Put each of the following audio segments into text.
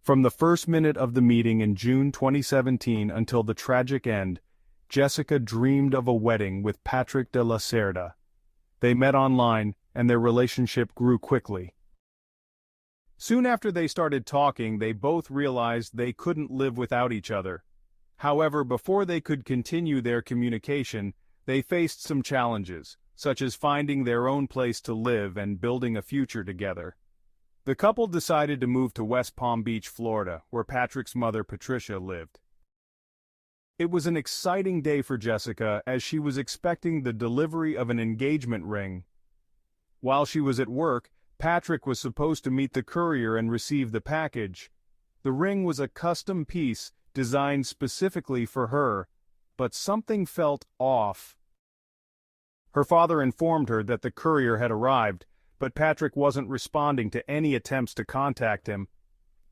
From the first minute of the meeting in June 2017 until the tragic end, Jessica dreamed of a wedding with Patrick de la Serda. They met online, and their relationship grew quickly. Soon after they started talking, they both realized they couldn't live without each other. However, before they could continue their communication, they faced some challenges, such as finding their own place to live and building a future together. The couple decided to move to West Palm Beach, Florida, where Patrick's mother, Patricia, lived. It was an exciting day for Jessica as she was expecting the delivery of an engagement ring. While she was at work, Patrick was supposed to meet the courier and receive the package. The ring was a custom piece designed specifically for her, but something felt off. Her father informed her that the courier had arrived, but Patrick wasn't responding to any attempts to contact him.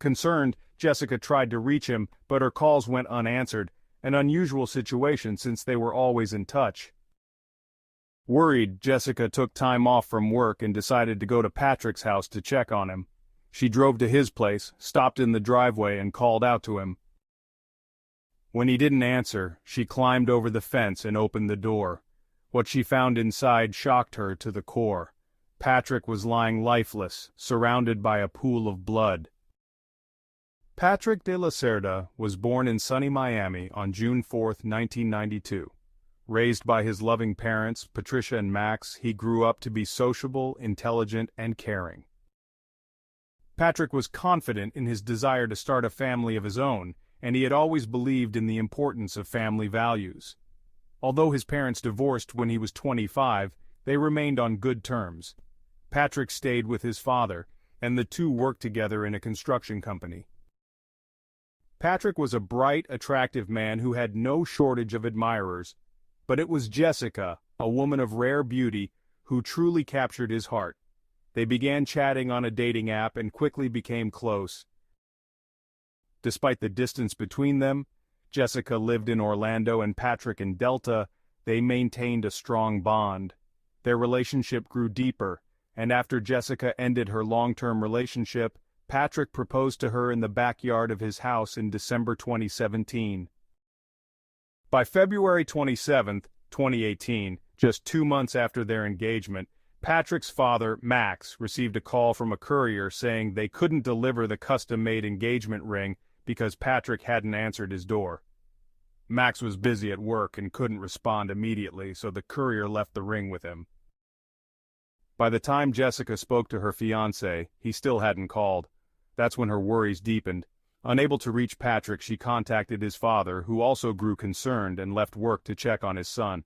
Concerned, Jessica tried to reach him, but her calls went unanswered, an unusual situation since they were always in touch. Worried, Jessica took time off from work and decided to go to Patrick's house to check on him. She drove to his place, stopped in the driveway, and called out to him. When he didn't answer, she climbed over the fence and opened the door. What she found inside shocked her to the core. Patrick was lying lifeless, surrounded by a pool of blood. Patrick de la Serda was born in sunny Miami on June 4, 1992. Raised by his loving parents, Patricia and Max, he grew up to be sociable, intelligent, and caring. Patrick was confident in his desire to start a family of his own, and he had always believed in the importance of family values. Although his parents divorced when he was 25, they remained on good terms. Patrick stayed with his father, and the two worked together in a construction company. Patrick was a bright, attractive man who had no shortage of admirers, but it was Jessica, a woman of rare beauty, who truly captured his heart. They began chatting on a dating app and quickly became close. Despite the distance between them, Jessica lived in Orlando and Patrick in Delta, they maintained a strong bond. Their relationship grew deeper, and after Jessica ended her long-term relationship, Patrick proposed to her in the backyard of his house in December 2017. By February 27, 2018, just 2 months after their engagement, Patrick's father, Max, received a call from a courier saying they couldn't deliver the custom-made engagement ring because Patrick hadn't answered his door. Max was busy at work and couldn't respond immediately, so the courier left the ring with him. By the time Jessica spoke to her fiancé, he still hadn't called. That's when her worries deepened. Unable to reach Patrick, she contacted his father, who also grew concerned and left work to check on his son.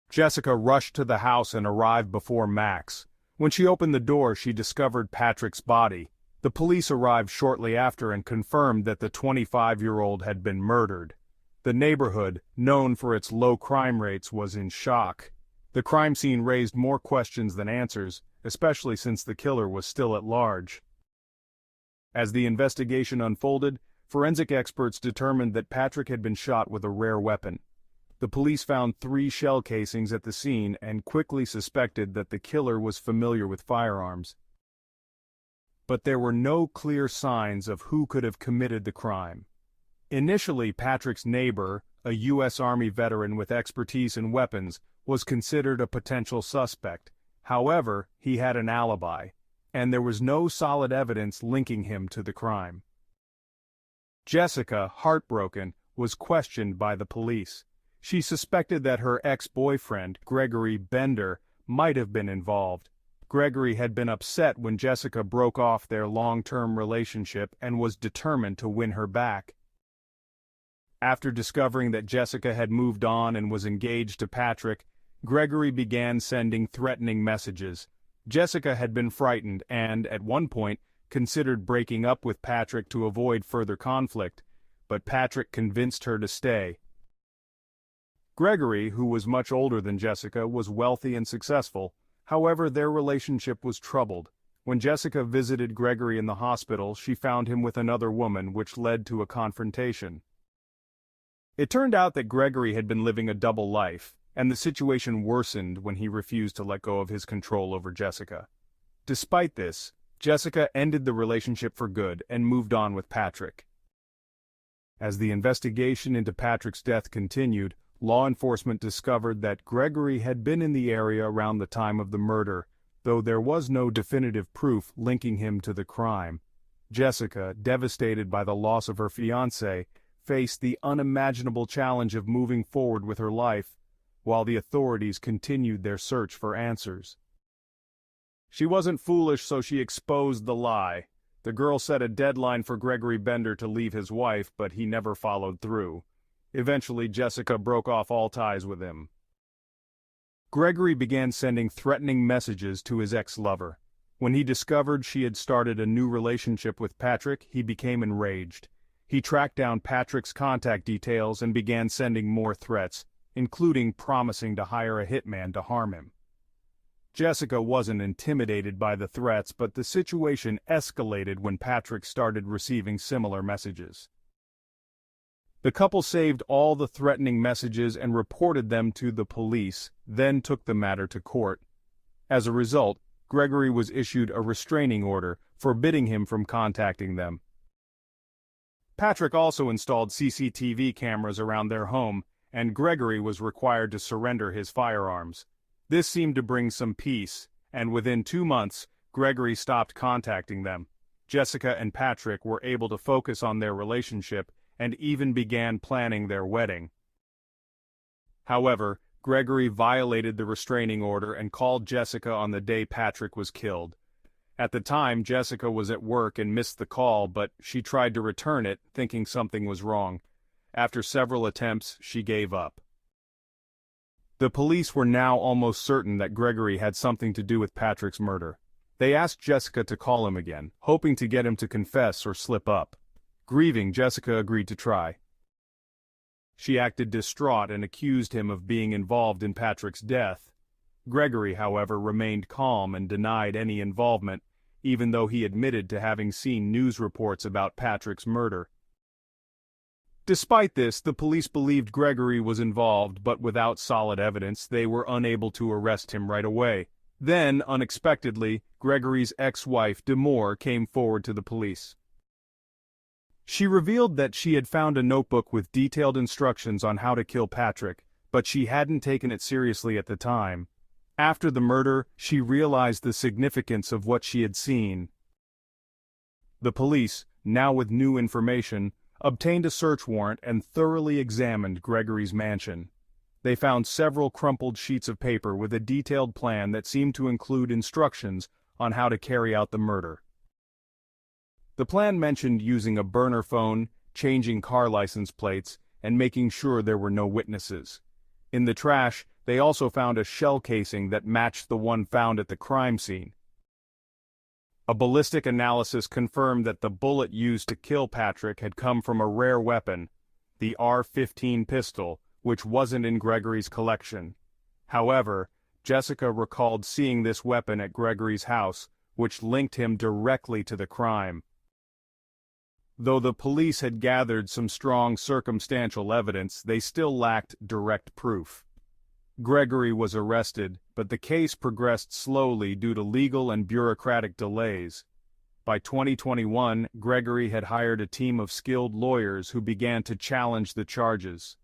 Jessica rushed to the house and arrived before Max. When she opened the door, she discovered Patrick's body. The police arrived shortly after and confirmed that the 25-year-old had been murdered. The neighborhood, known for its low crime rates, was in shock. The crime scene raised more questions than answers, especially since the killer was still at large. As the investigation unfolded, forensic experts determined that Patrick had been shot with a rare weapon. The police found 3 shell casings at the scene and quickly suspected that the killer was familiar with firearms. But there were no clear signs of who could have committed the crime. Initially, Patrick's neighbor, a U.S. Army veteran with expertise in weapons, was considered a potential suspect. However, he had an alibi, and there was no solid evidence linking him to the crime. Jessica, heartbroken, was questioned by the police. She suspected that her ex-boyfriend, Gregory Bender, might have been involved. Gregory had been upset when Jessica broke off their long-term relationship and was determined to win her back. After discovering that Jessica had moved on and was engaged to Patrick, Gregory began sending threatening messages. Jessica had been frightened and, at one point, considered breaking up with Patrick to avoid further conflict, but Patrick convinced her to stay. Gregory, who was much older than Jessica, was wealthy and successful. However, their relationship was troubled. When Jessica visited Gregory in the hospital, she found him with another woman, which led to a confrontation. It turned out that Gregory had been living a double life, and the situation worsened when he refused to let go of his control over Jessica. Despite this, Jessica ended the relationship for good and moved on with Patrick. As the investigation into Patrick's death continued, law enforcement discovered that Gregory had been in the area around the time of the murder, though there was no definitive proof linking him to the crime. Jessica, devastated by the loss of her fiancé, faced the unimaginable challenge of moving forward with her life, while the authorities continued their search for answers. She wasn't foolish, so she exposed the lie. The girl set a deadline for Gregory Bender to leave his wife, but he never followed through. Eventually, Jessica broke off all ties with him. Gregory began sending threatening messages to his ex-lover. When he discovered she had started a new relationship with Patrick, he became enraged. He tracked down Patrick's contact details and began sending more threats, including promising to hire a hitman to harm him. Jessica wasn't intimidated by the threats, but the situation escalated when Patrick started receiving similar messages. The couple saved all the threatening messages and reported them to the police, then took the matter to court. As a result, Gregory was issued a restraining order, forbidding him from contacting them. Patrick also installed CCTV cameras around their home, and Gregory was required to surrender his firearms. This seemed to bring some peace, and within 2 months, Gregory stopped contacting them. Jessica and Patrick were able to focus on their relationship and even began planning their wedding. However, Gregory violated the restraining order and called Jessica on the day Patrick was killed. At the time, Jessica was at work and missed the call, but she tried to return it, thinking something was wrong. After several attempts, she gave up. The police were now almost certain that Gregory had something to do with Patrick's murder. They asked Jessica to call him again, hoping to get him to confess or slip up. Grieving, Jessica agreed to try. She acted distraught and accused him of being involved in Patrick's death. Gregory, however, remained calm and denied any involvement, even though he admitted to having seen news reports about Patrick's murder. Despite this, the police believed Gregory was involved, but without solid evidence, they were unable to arrest him right away. Then, unexpectedly, Gregory's ex-wife, Della, came forward to the police. She revealed that she had found a notebook with detailed instructions on how to kill Patrick, but she hadn't taken it seriously at the time. After the murder, she realized the significance of what she had seen. The police, now with new information, obtained a search warrant and thoroughly examined Gregory's mansion. They found several crumpled sheets of paper with a detailed plan that seemed to include instructions on how to carry out the murder. The plan mentioned using a burner phone, changing car license plates, and making sure there were no witnesses. In the trash, they also found a shell casing that matched the one found at the crime scene. A ballistic analysis confirmed that the bullet used to kill Patrick had come from a rare weapon, the R-15 pistol, which wasn't in Gregory's collection. However, Jessica recalled seeing this weapon at Gregory's house, which linked him directly to the crime. Though the police had gathered some strong circumstantial evidence, they still lacked direct proof. Gregory was arrested, but the case progressed slowly due to legal and bureaucratic delays. By 2021, Gregory had hired a team of skilled lawyers who began to challenge the charges.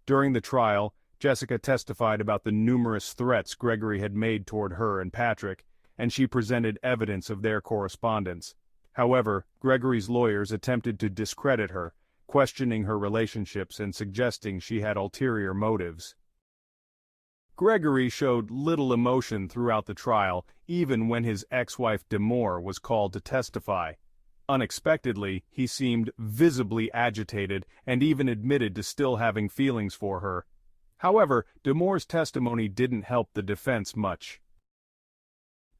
During the trial, Jessica testified about the numerous threats Gregory had made toward her and Patrick, and she presented evidence of their correspondence. However, Gregory's lawyers attempted to discredit her, questioning her relationships and suggesting she had ulterior motives. Gregory showed little emotion throughout the trial, even when his ex-wife Della was called to testify. Unexpectedly, he seemed visibly agitated and even admitted to still having feelings for her. However, Della's testimony didn't help the defense much.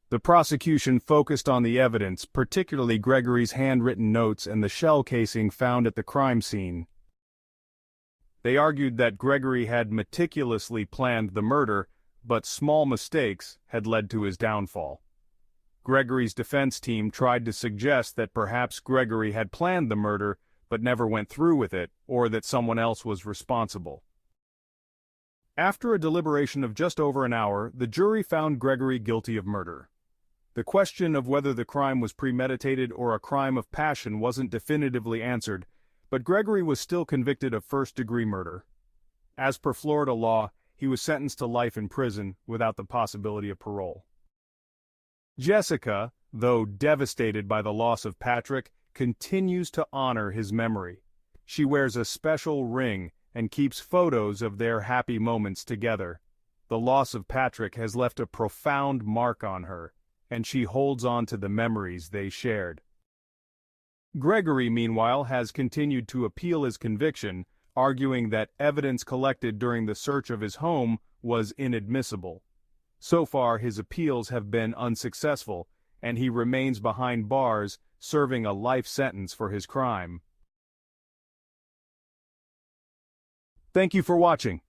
The prosecution focused on the evidence, particularly Gregory's handwritten notes and the shell casing found at the crime scene. They argued that Gregory had meticulously planned the murder, but small mistakes had led to his downfall. Gregory's defense team tried to suggest that perhaps Gregory had planned the murder but never went through with it, or that someone else was responsible. After a deliberation of just over an hour, the jury found Gregory guilty of murder. The question of whether the crime was premeditated or a crime of passion wasn't definitively answered, but Gregory was still convicted of first-degree murder. As per Florida law, he was sentenced to life in prison without the possibility of parole. Jessica, though devastated by the loss of Patrick, continues to honor his memory. She wears a special ring and keeps photos of their happy moments together. The loss of Patrick has left a profound mark on her, and she holds on to the memories they shared. Gregory, meanwhile, has continued to appeal his conviction, arguing that evidence collected during the search of his home was inadmissible. So far, his appeals have been unsuccessful, and he remains behind bars, serving a life sentence for his crime. Thank you for watching.